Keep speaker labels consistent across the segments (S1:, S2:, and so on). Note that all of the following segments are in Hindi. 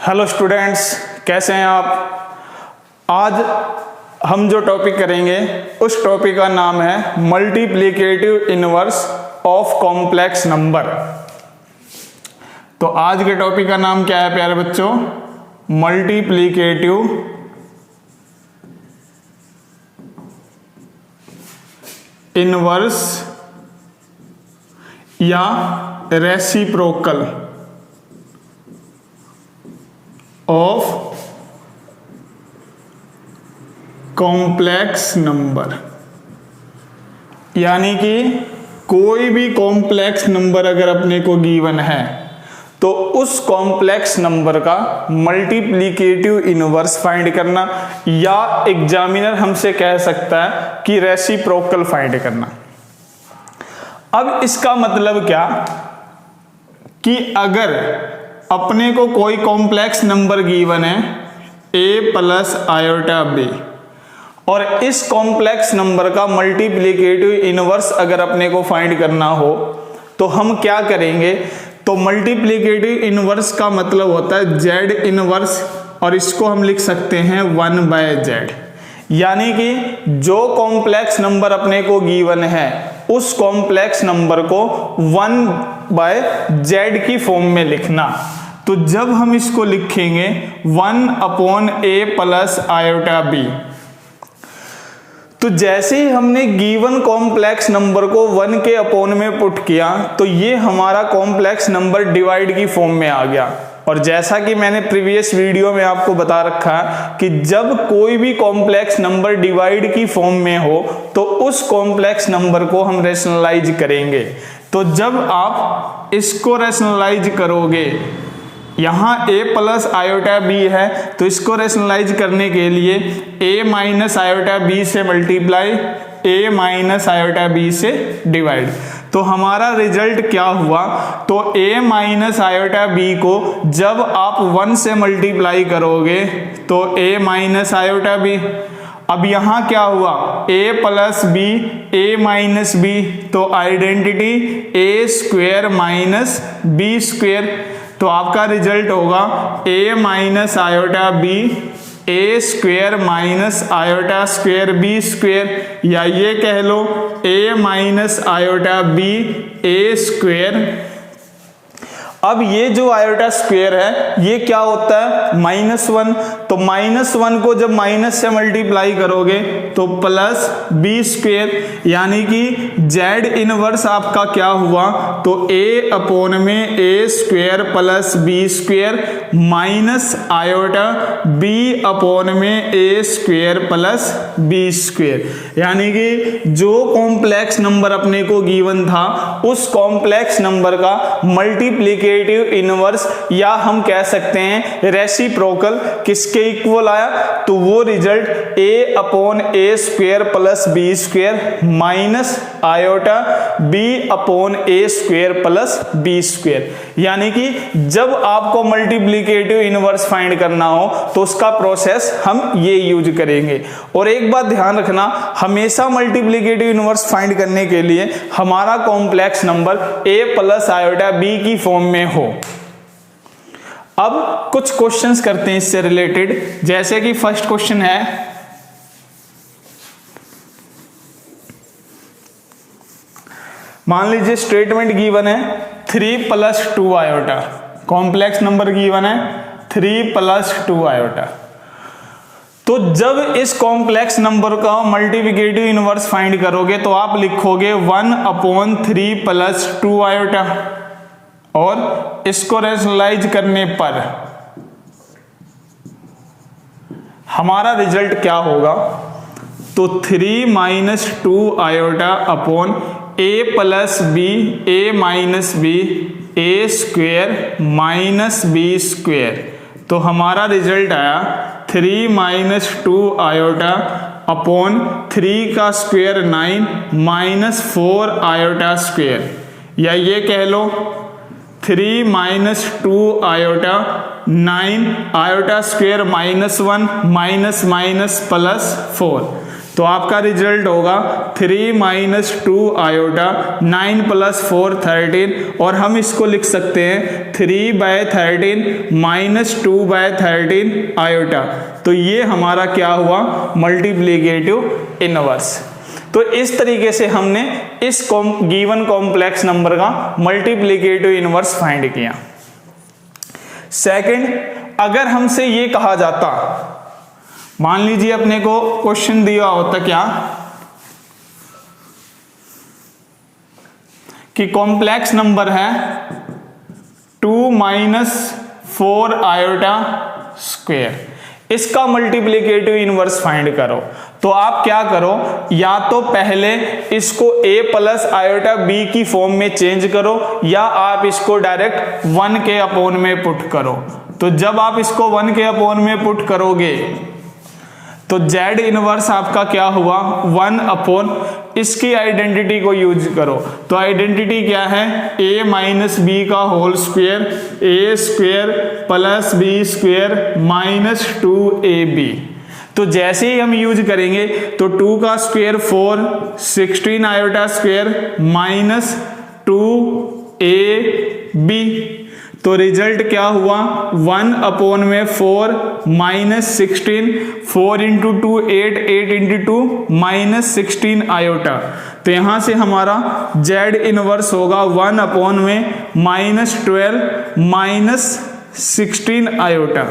S1: हेलो स्टूडेंट्स, कैसे हैं आप। आज हम जो टॉपिक करेंगे उस टॉपिक का नाम है multiplicative inverse of complex number. तो आज के टॉपिक का नाम क्या है प्यारे बच्चों? मल्टीप्लिकेटिव इनवर्स या रेसिप्रोकल ऑफ कॉम्प्लेक्स नंबर। यानी कि कोई भी कॉम्प्लेक्स नंबर अगर अपने को गिवन है तो उस कॉम्प्लेक्स नंबर का मल्टीप्लिकेटिव इनवर्स फाइंड करना, या एग्जामिनर हमसे कह सकता है कि रेसिप्रोकल फाइंड करना। अब इसका मतलब क्या कि अगर अपने को कोई कॉम्प्लेक्स नंबर गिवन है a प्लस आयोटा b, और इस कॉम्प्लेक्स नंबर का मल्टीप्लिकेटिव इनवर्स अगर अपने को फाइंड करना हो तो हम क्या करेंगे? तो मल्टीप्लिकेटिव इनवर्स का मतलब होता है z इनवर्स, और इसको हम लिख सकते हैं 1/z। यानी कि जो कॉम्प्लेक्स नंबर अपने को गिवन है उस कॉम्प्लेक्स नंबर को 1/z की फॉर्म में लिखना। तो जब हम इसको लिखेंगे 1/a प्लस आयोटा b, तो जैसे ही हमने गिवन कॉम्प्लेक्स नंबर को 1 के अपॉन में पुट किया तो ये हमारा कॉम्प्लेक्स नंबर डिवाइड की फॉर्म में आ गया। और जैसा कि मैंने प्रीवियस वीडियो में आपको बता रखा है कि जब कोई भी कॉम्प्लेक्स नंबर डिवाइड की फॉर्म में हो तो उस कॉम्प्लेक्स नंबर को हम रैशनलाइज करेंगे। तो जब आप इसको रैशनलाइज करोगे, यहाँ a प्लस आयोटा b है तो इसको रैशनलाइज करने के लिए a माइनस आयोटा b से multiply, a minus iota b से डिवाइड। तो हमारा रिजल्ट क्या हुआ? तो a माइनस आयोटा b को जब आप 1 से मल्टीप्लाई करोगे तो a माइनस आयोटा b। अब यहाँ क्या हुआ? a plus b, a minus b, तो identity a square minus b square. तो आपका रिजल्ट होगा a minus iota b, a square minus iota square b square, या ये कह लो a minus iota b a square. अब ये जो आयोटा स्क्वेयर है ये क्या होता है? -1। तो -1 को जब माइनस से मल्टीप्लाई करोगे तो प्लस b स्क्वेयर, यानी कि z इनवर्स आपका क्या हुआ? तो a अपॉन में a square plus b square minus iota b upon में a square plus b square. यानी कि जो कॉम्प्लेक्स नंबर अपने को गिवन था उस कॉम्प्लेक्स नंबर का मल्टीप्लिकेटिव इनवर्स, या हम कह सकते हैं रेसिप्रोकल, किसके इक्वल आया? तो वो result a upon a square plus b square minus iota b upon a square plus b square. यानी कि जब आपको मल्टीप्लिकेटिव इनवर्स फाइंड करना हो तो उसका प्रोसेस हम ये यूज करेंगे। और एक बात ध्यान रखना, हमेशा मल्टीप्लिकेटिव इनवर्स फाइंड करने के लिए हमारा complex number a plus iota b की फॉर्म में हो। अब कुछ क्वेश्चंस करते हैं इससे रिलेटेड। जैसे कि फर्स्ट क्वेश्चन है, मान लीजिए स्टेटमेंट गिवन है 3 plus 2 iota. Complex number given है 3 प्लस 2 आयोटा। तो जब इस कॉम्प्लेक्स नंबर का मल्टीप्लिकेटिव इनवर्स फाइंड करोगे तो आप लिखोगे 1/3 प्लस 2 आयोटा, और इसको रैशनलाइज करने पर हमारा रिजल्ट क्या होगा? तो 3 minus 2 iota upon a plus b, a minus b, a square minus b square. तो हमारा रिजल्ट आया 3 माइनस 2 आयोटा अपॉन 3 का स्क्वेयर 9 माइनस 4 आयोटा स्क्वेयर, या ये कह लो 3 minus 2 iota 9 iota square -1 minus minus plus 4। तो आपका रिजल्ट होगा 3 माइनस 2 आयोटा 9 प्लस 4 13, और हम इसको लिख सकते हैं 3/13 माइनस 2/13 आयोटा। तो ये हमारा क्या हुआ, मल्टीप्लिकेटिव इनवर्स। तो इस तरीके से हमने इस गिवन कॉम्प्लेक्स नंबर का मल्टीप्लिकेटिव इनवर्स फाइंड किया। सेकंड, अगर हमसे ये कहा जाता, मान लीजिए अपने को क्वेश्चन दिया होता क्या कि कॉम्प्लेक्स नंबर है 2 माइनस 4 आयोटा स्क्वायर, इसका मल्टीप्लिकेटिव इनवर्स फाइंड करो। तो आप क्या करो, या तो पहले इसको a प्लस आयोटा b की फॉर्म में चेंज करो, या आप इसको डायरेक्ट 1 के अपॉन में पुट करो। तो जब आप इसको 1 के अपॉन में पुट करोगे तो z इनवर्स आपका क्या हुआ, 1 अपॉन, इसकी आइडेंटिटी को यूज करो। तो आइडेंटिटी क्या है, a माइनस बी का whole square, a square plus B square minus 2ab। तो जैसे ही हम यूज करेंगे तो 2 का square 4, 16 iota square minus 2ab। तो रिजल्ट क्या हुआ, 1 अपॉन में 4 minus 16, 4 into 2 8, 8 into 2 minus 16 iota. तो यहां से हमारा z इनवर्स होगा 1 अपॉन में माइनस 12 माइनस 16 आयोटा।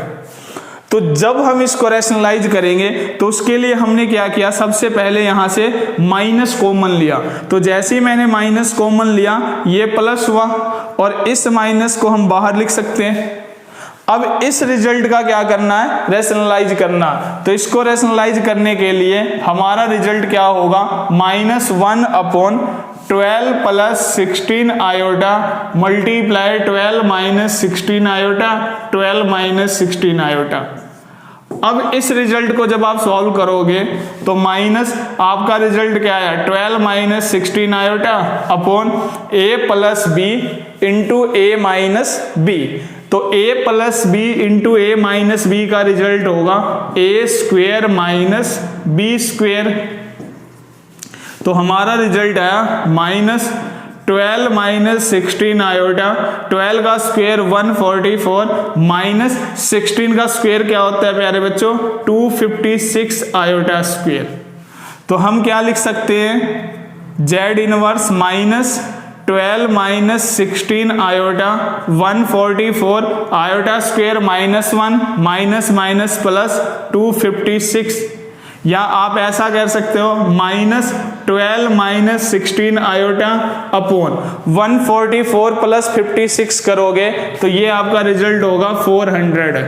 S1: तो जब हम इसको रैशनलाइज करेंगे तो उसके लिए हमने क्या किया, सबसे पहले यहां से माइनस कॉमन लिया। तो जैसे ही मैंने माइनस कॉमन लिया ये प्लस हुआ, और इस माइनस को हम बाहर लिख सकते हैं। अब इस रिजल्ट का क्या करना है, रैशनलाइज करना। तो इसको रैशनलाइज करने के लिए हमारा रिजल्ट क्या होगा, minus 1 upon 12 plus 16 iota multiply 12 minus 16 iota, 12 minus 16 iota. अब इस रिजल्ट को जब आप सॉल्व करोगे तो माइनस आपका रिजल्ट क्या है, 12 minus 16 iota upon a plus B into A minus B. तो a plus B into A minus B का रिजल्ट होगा a square minus B square. तो हमारा रिजल्ट आया माइनस 12 माइनस 16 आयोटा, 12 का स्क्वायर 144 माइनस 16 का स्क्वायर क्या होता है प्यारे बच्चों, 256 आयोटा स्क्वायर। तो हम क्या लिख सकते हैं, z inverse minus 12 minus 16 iota 144 iota square minus 1 minus minus plus 256, या आप ऐसा कर सकते हो minus 12 minus 16 iota upon 144 plus 56 करोगे तो ये आपका रिजल्ट होगा 400।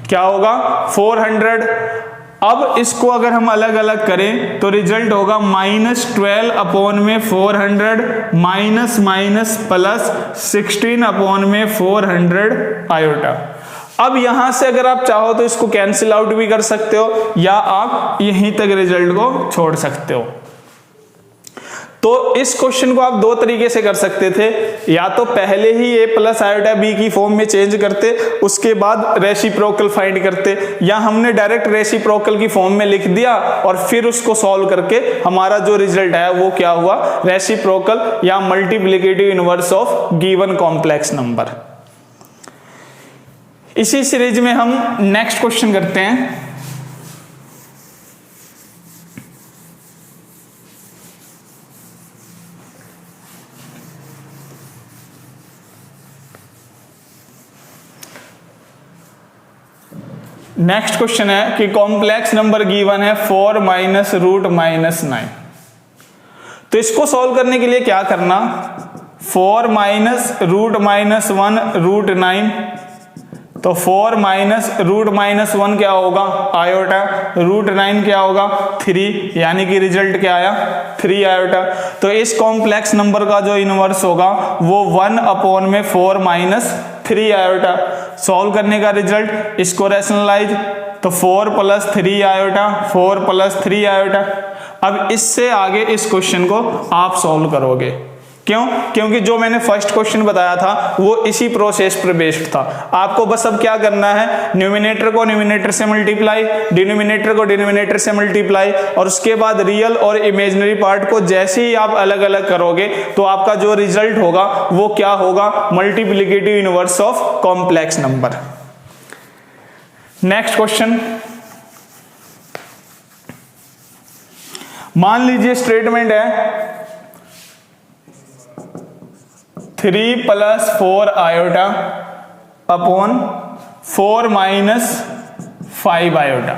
S1: क्या होगा, 400। अब इसको अगर हम अलग अलग करें तो रिजल्ट होगा माइनस 12 अपॉन में 400 माइनस माइनस प्लस 16 अपॉन में 400 आयोटा। अब यहां से अगर आप चाहो तो इसको कैंसिल आउट भी कर सकते हो, या आप यहीं तक रिजल्ट को छोड़ सकते हो। तो इस क्वेश्चन को आप दो तरीके से कर सकते थे, या तो पहले ही a प्लस आयोटा b की फॉर्म में चेंज करते, उसके बाद रेसिप्रोकल फाइंड करते, या हमने डायरेक्ट रेसिप्रोकल की फॉर्म में लिख दिया और फिर उसको सॉल्व करके हमारा जो रिजल्ट आया वो क्या हुआ, रेसिप्रोकल या multiplicative inverse of given complex number. इसी सीरीज में हम नेक्स्ट क्वेश्चन करते हैं। नेक्स्ट क्वेश्चन है कि कॉम्प्लेक्स नंबर गिवन है 4 माइनस रूट माइनस 9। तो इसको सॉल्व करने के लिए क्या करना, 4 माइनस रूट माइनस 1 रूट 9। तो 4 माइनस रूट माइनस 1 क्या होगा, आयोटा, रूट 9 क्या होगा 3, यानी कि रिजल्ट क्या आया 3 आयोटा। तो इस कॉम्प्लेक्स नंबर का जो इनवर्स होगा वो 1 अपॉन में 4 माइनस 3 आयोटा। सॉल्व करने का रिजल्ट, इसको रैशनलाइज, तो 4 प्लस 3 आयोटा, 4 प्लस 3 आयोटा। अब इससे आगे इस क्वेश्चन को आप सॉल्व करोगे। क्यों? क्योंकि जो मैंने फर्स्ट क्वेश्चन बताया था वो इसी प्रोसेस पर बेस्ड था। आपको बस अब क्या करना है, न्यूमिनेटर को न्यूमिनेटर से मल्टीप्लाई, डिनोमिनेटर को डिनोमिनेटर से मल्टीप्लाई, और उसके बाद रियल और इमेजिनरी पार्ट को जैसे ही आप अलग अलग करोगे तो आपका जो रिजल्ट होगा वो क्या होगा, multiplicative inverse of complex number. Next question, मान लीजिए स्टेटमेंट है 3 + 4 आयोटा अपॉन 4 - 5 आयोटा।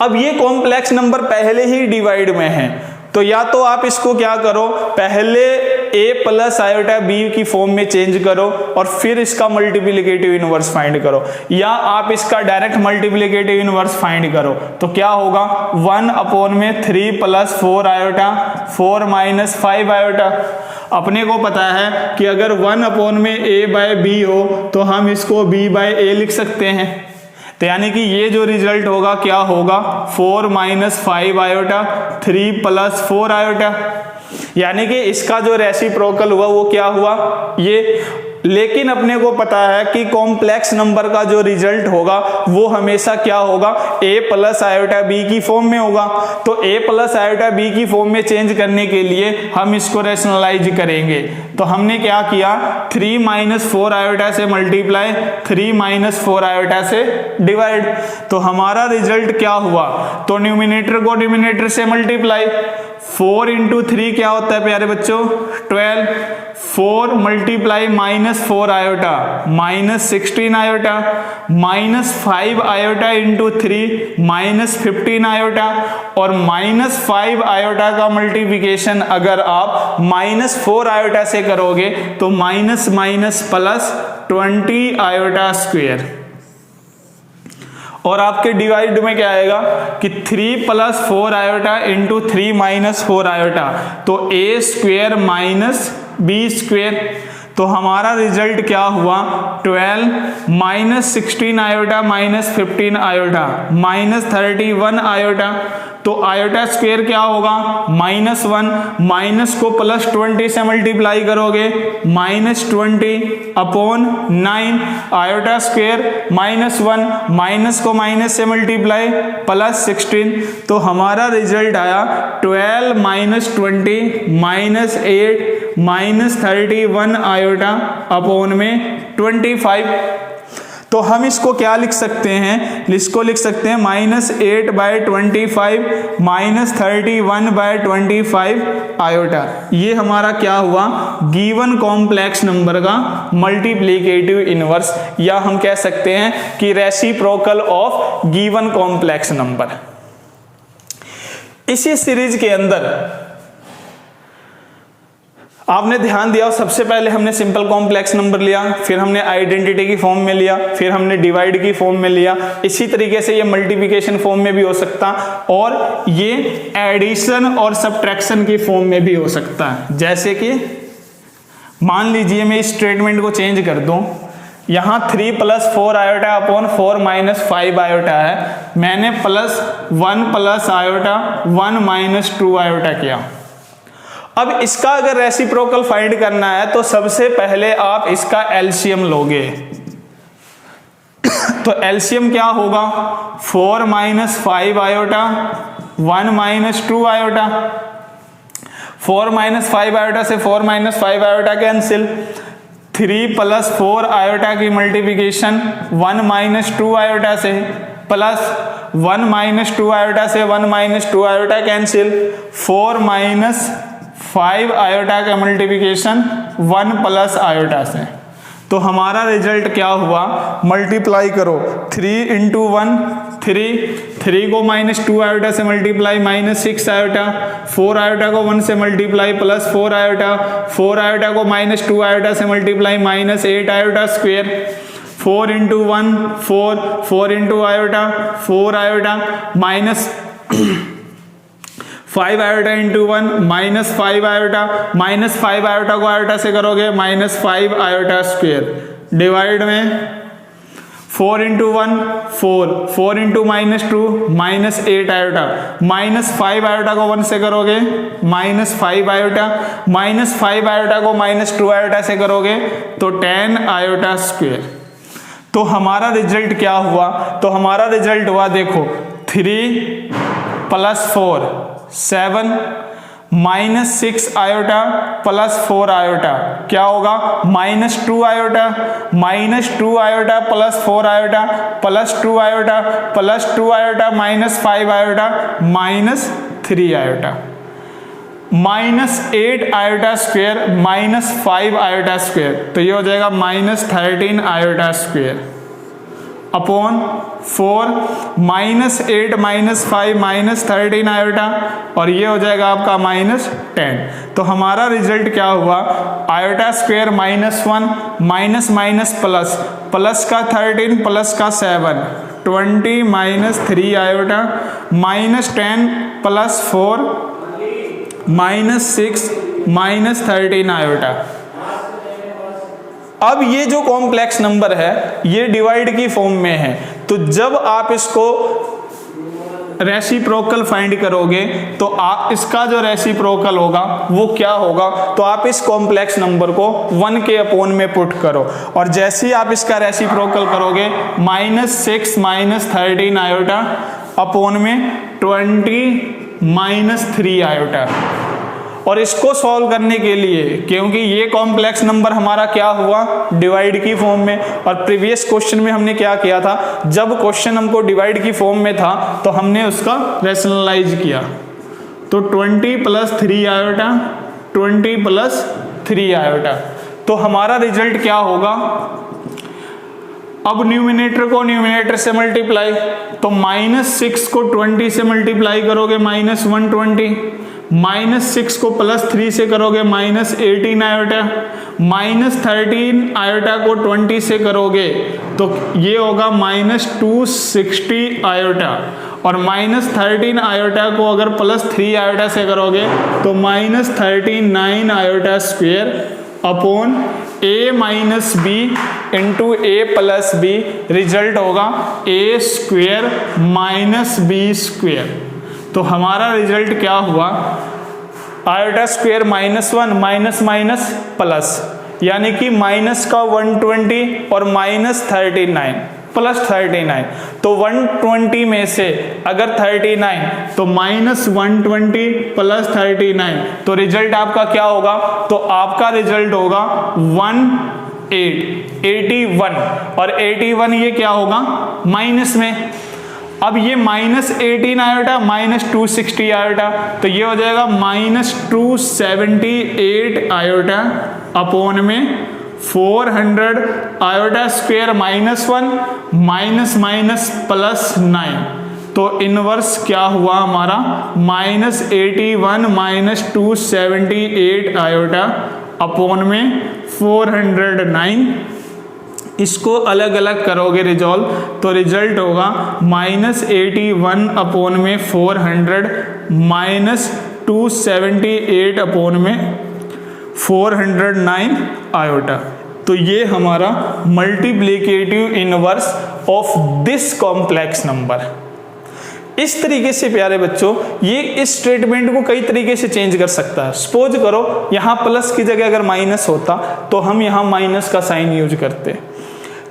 S1: अब ये कॉम्प्लेक्स नंबर पहले ही डिवाइड में है, तो या तो आप इसको क्या करो, पहले a + आयोटा b की फॉर्म में चेंज करो और फिर इसका मल्टीप्लिकेटिव इनवर्स फाइंड करो, या आप इसका डायरेक्ट मल्टीप्लिकेटिव इनवर्स फाइंड करो। तो क्या होगा, 1/3 + 4 आयोटा 4 - 5 आयोटा। अपने को पता है कि अगर 1/a/b हो तो हम इसको b/a लिख सकते हैं, तो यानी कि ये जो रिजल्ट होगा क्या होगा, 4 - 5 आयोटा 3 + 4 आयोटा, यानी कि इसका जो रेसिप्रोकल हुआ वो क्या हुआ, ये। लेकिन अपने को पता है कि कॉम्प्लेक्स नंबर का जो रिजल्ट होगा वो हमेशा क्या होगा, a + आयोटा b की फॉर्म में होगा। तो a + आयोटा b की फॉर्म में चेंज करने के लिए हम इसको रैशनलाइज करेंगे। तो हमने क्या किया, 3 - 4 आयोटा से मल्टीप्लाई, 3 - 4 आयोटा से डिवाइड। तो हमारा रिजल्ट क्या हुआ, तो न्यूमिनेटर को डिनोमिनेटर से मल्टीप्लाई, 4 × 3 क्या होता है प्यारे बच्चों, 12, 4 × -4 आयोटा -16 आयोटा, -5 आयोटा × 3 -15 आयोटा, और -5 आयोटा का मल्टीप्लिकेशन अगर आप -4 आयोटा से करोगे तो माइनस प्लस 20 आयोटा स्क्वायर। और आपके डिवाइड में क्या आएगा कि 3 + 4 आयोटा × 3 - 4 आयोटा, तो a² - b²। तो हमारा रिजल्ट क्या हुआ, 12 - 16 आयोटा -15 आयोटा -31 आयोटा। तो आयोटा स्क्वायर क्या होगा, -1, माइनस को +20 से मल्टीप्लाई करोगे, -20/9 आयोटा स्क्वायर -1, माइनस को माइनस से मल्टीप्लाई +16। तो हमारा रिजल्ट आया 12 - 20 -8 -31 आयोटा अपॉन में 25। तो हम इसको क्या लिख सकते हैं, इसको लिख सकते हैं -8/25 -31/25 आयोटा। ये हमारा क्या हुआ, गिवन कॉम्प्लेक्स नंबर का मल्टीप्लिकेटिव इनवर्स, या हम कह सकते हैं कि reciprocal of given complex number. इसी सीरीज के अंदर आपने ध्यान दिया, सबसे पहले हमने सिंपल कॉम्प्लेक्स नंबर लिया, फिर हमने आइडेंटिटी की फॉर्म में लिया, फिर हमने डिवाइड की फॉर्म में लिया। इसी तरीके से ये मल्टीप्लिकेशन फॉर्म में भी हो सकता, और ये एडिशन और सब्ट्रैक्शन की फॉर्म में भी हो सकता है। जैसे कि मान लीजिए मैं इस स्टेटमेंट को चेंज कर दूं, यहां 3 + 4 आयोटा अपॉन 4 - 5 आयोटा है, मैंने +1 + आयोटा 1 - 2 आयोटा किया। अब इसका अगर रेसिप्रोकल फाइंड करना है तो सबसे पहले आप इसका एलसीएम लोगे। तो एलसीएम क्या होगा, 4 - 5 आयोटा 1 - 2 आयोटा, 4 - 5 आयोटा से 4 - 5 आयोटा कैंसिल, 3 + 4 आयोटा की मल्टीप्लिकेशन 1 - 2 आयोटा से, प्लस 1 - 2 आयोटा से 1 - 2 आयोटा कैंसिल, 4 - 5 आयोटा का मल्टीप्लिकेशन 1 + आयोटा से। तो हमारा रिजल्ट क्या हुआ, मल्टीप्लाई करो, 3 × 1 3 को -2 आयोटा से मल्टीप्लाई -6 आयोटा, 4 आयोटा को 1 से मल्टीप्लाई +4 आयोटा, 4 आयोटा को -2 आयोटा से multiply -8 iota square, 4 × 1 4 4 × iota 4 iota minus 5 iota × 1 -5 iota, -5 iota को आयोटा से करोगे -5 आयोटा स्क्वायर, डिवाइड में 4 इंटू 1 4, 4 इंटू -2 -8 आयोटा, -5 आयोटा को 1 से करोगे -5 आयोटा, -5 आयोटा को -2 आयोटा से करोगे तो 10 आयोटा स्क्वायर। तो हमारा रिजल्ट क्या हुआ? तो हमारा रिजल्ट हुआ देखो 3 + 4 7 -6 आयोटा + 4 आयोटा क्या होगा? -2 iota, -2 iota + 4 iota +2 iota +2 iota -5 iota -3 iota, -8 iota square -5 iota square, तो ये हो जाएगा -13 आयोटा स्क्वायर अपॉन 4 -8 -5 -13 आयोटा, और ये हो जाएगा आपका -10। तो हमारा रिजल्ट क्या हुआ? Iota square -1 minus plus, plus का 13 प्लस का 7 20 -3 आयोटा -10 + 4 -6 -13 आयोटा। अब ये जो कॉम्प्लेक्स नंबर है ये डिवाइड की फॉर्म में है, तो जब आप इसको रेसिप्रोकल फाइंड करोगे तो आप इसका जो रेसिप्रोकल होगा वो क्या होगा? तो आप इस कॉम्प्लेक्स नंबर को 1 के अपॉन में पुट करो, और जैसे ही आप इसका रेसिप्रोकल करोगे -6 -13 आयोटा अपॉन में 20 -3 आयोटा। और इसको सॉल्व करने के लिए, क्योंकि ये कॉम्प्लेक्स नंबर हमारा क्या हुआ? डिवाइड की फॉर्म में, और प्रीवियस क्वेश्चन में हमने क्या किया था? जब क्वेश्चन हमको डिवाइड की फॉर्म में था तो हमने उसका रैशनलाइज किया, तो 20 + 3 आयोटा 20 + 3 आयोटा। तो हमारा रिजल्ट क्या होगा? अब न्यूमिनेटर को न्यूमिनेटर से मल्टीप्लाई, तो -6 को 20 से मल्टीप्लाई करोगे -120, -6 को +3 से करोगे -18 आयोटा, -13 आयोटा को 20 से करोगे तो ये होगा -260 आयोटा, और -13 आयोटा को अगर +3 आयोटा से करोगे तो -39 iota square upon a - b into a + b, result होगा a स्क्वायर -b स्क्वायर। तो हमारा रिजल्ट क्या हुआ? आयोटा स्क्वायर -1 माइनस प्लस, यानी कि माइनस का 120 और -39 +39, तो 120 में से अगर 39 तो -120 + 39, तो रिजल्ट आपका क्या होगा? तो आपका रिजल्ट होगा 81, और 81 ये क्या होगा? माइनस में। अब ये -18 आयोटा -260 आयोटा, तो ये हो जाएगा -278 आयोटा अपॉन में 400 आयोटा स्क्वायर -1 +9, तो इनवर्स क्या हुआ हमारा? -81 -278 आयोटा अपॉन में 409। इसको अलग अलग करोगे रिजॉल्व, तो रिजल्ट होगा -81 अपॉन में 400 -278 अपॉन में 409 आयोटा। तो ये हमारा multiplicative inverse of this complex number. इस तरीके से प्यारे बच्चों ये इस स्टेटमेंट को कई तरीके से चेंज कर सकता है। सपोज करो यहाँ प्लस की जगह अगर माइनस होता तो हम यहाँ माइनस का साइन यूज करते।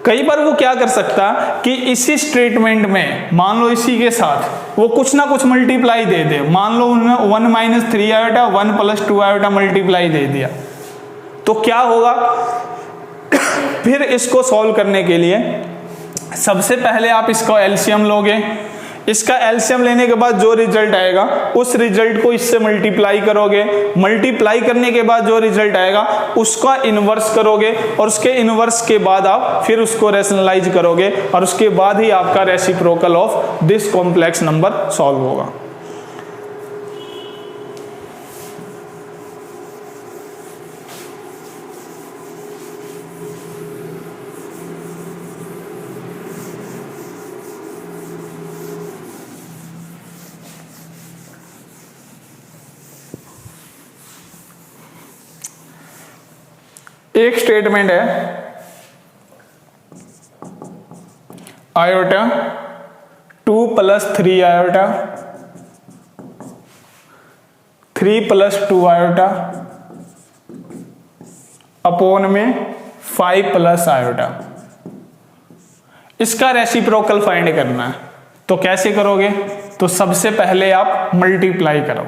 S1: कई बार वो क्या कर सकता कि इसी स्टेटमेंट में मान लो इसी के साथ वो कुछ ना कुछ मल्टीप्लाई दे दे, मान लो उन्होंने 1 - 3 आयोटा 1 + 2 आयोटा मल्टीप्लाई दे दिया, तो क्या होगा? फिर इसको सॉल्व करने के लिए सबसे पहले आप इसका एलसीएम लोगे, इसका एलसीएम लेने के बाद जो रिजल्ट आएगा उस रिजल्ट को इससे मल्टीप्लाई करोगे, मल्टीप्लाई करने के बाद जो रिजल्ट आएगा उसका इनवर्स करोगे, और उसके इनवर्स के बाद आप फिर उसको रैशनलाइज करोगे, और उसके बाद ही आपका reciprocal of this complex number solve होगा। एक स्टेटमेंट है आयोटा 2 + 3 आयोटा 3 + 2 आयोटा अपॉन में 5 + आयोटा। इसका रेसिप्रोकल फाइंड करना है। तो कैसे करोगे? तो सबसे पहले आप मल्टीप्लाई करो।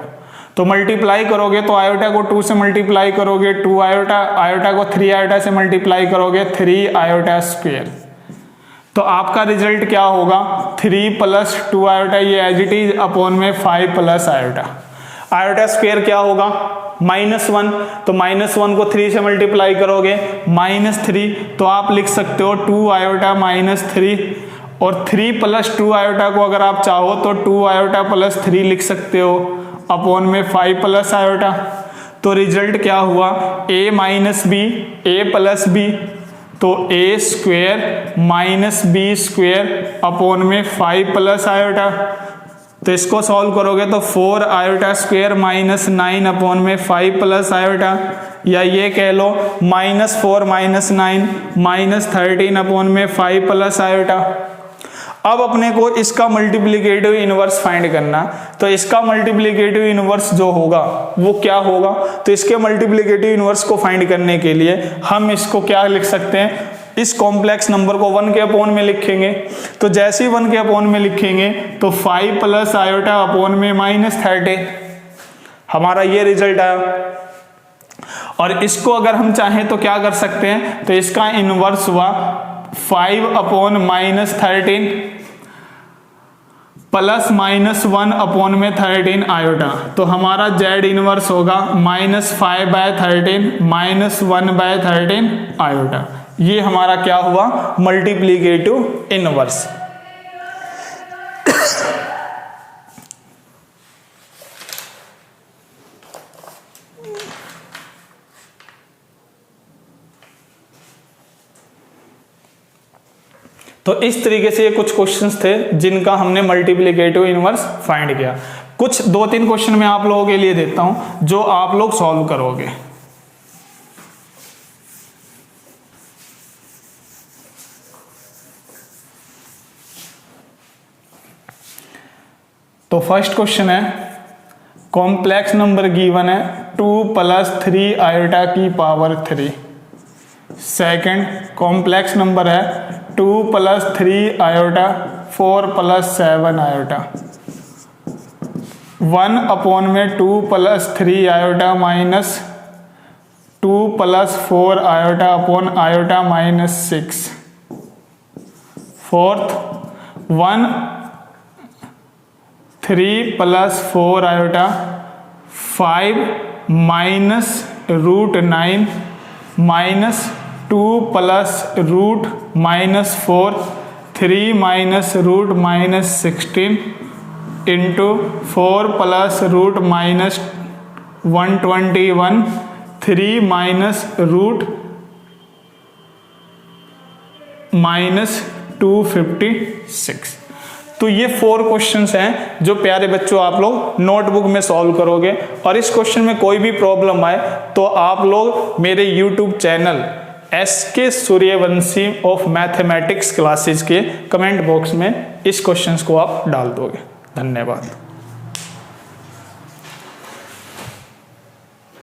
S1: तो मल्टीप्लाई करोगे तो आयोटा को 2 से मल्टीप्लाई करोगे 2 आयोटा, आयोटा को 3 आयोटा से मल्टीप्लाई करोगे 3 आयोटा स्क्वायर। तो आपका रिजल्ट क्या होगा? 3 + 2 आयोटा, ये एज इट इज, अपॉन में 5 + आयोटा। आयोटा स्क्वायर क्या होगा? -1। तो -1 को 3 से मल्टीप्लाई करोगे -3। तो आप लिख सकते हो 2 आयोटा -3, और 3 + 2 आयोटा को अगर आप चाहो तो 2 आयोटा + 3 लिख सकते हो अपॉन में 5 + आयोटा। तो रिजल्ट क्या हुआ? a - b, a + b, तो a² - b² अपॉन में 5 + आयोटा। तो इसको सॉल्व करोगे तो 4 आयोटा स्क्वायर -9 अपॉन में 5 + आयोटा, या ये कह लो -4 - 9 -13 अपॉन में 5 + आयोटा। अब अपने को इसका मल्टीप्लिकेटिव इनवर्स फाइंड करना। तो इसका मल्टीप्लिकेटिव इनवर्स जो होगा वो क्या होगा? तो इसके मल्टीप्लिकेटिव इनवर्स को फाइंड करने के लिए हम इसको क्या लिख सकते हैं? इस कॉम्प्लेक्स नंबर को 1 के अपॉन में लिखेंगे। तो जैसे ही 1 के अपॉन में लिखेंगे तो 5 + आयोटा अपॉन में -13, हमारा ये रिजल्ट आया। और इसको अगर हम चाहें तो क्या कर सकते हैं? तो इसका इनवर्स हुआ 5 अपॉन -13 प्लस -1 अपॉन में 13 आयोटा। तो हमारा जेड इनवर्स होगा -5/13 -1/13 आयोटा। ये हमारा क्या हुआ? Multiplicative inverse. तो इस तरीके से ये कुछ क्वेश्चंस थे जिनका हमने मल्टीप्लिकेटिव इनवर्स फाइंड किया। कुछ 2-3 क्वेश्चन मैं आप लोगों के लिए देता हूं जो आप लोग सॉल्व करोगे। तो फर्स्ट क्वेश्चन है, कॉम्प्लेक्स नंबर गिवन है 2 + 3 आयोटा की पावर 3। सेकंड कॉम्प्लेक्स नंबर है 2 + 3 आयोटा 4 + 7 आयोटा। 1 अपॉन में 2 + 3 iota minus 2 + 4 iota upon iota -6। Fourth 1 3 + 4 iota 5 -√9 minus 2 + √-4 3 -√-16 into 4 + √-121 3 -√-256। तो ये 4 क्वेश्चंस हैं जो प्यारे बच्चों आप लोग नोटबुक में सॉल्व करोगे। और इस क्वेश्चन में कोई भी प्रॉब्लम आए तो आप लोग मेरे YouTube channel SK Suryavanshi of mathematics classes के कमेंट बॉक्स में इस क्वेश्चंस को आप डाल दोगे। धन्यवाद।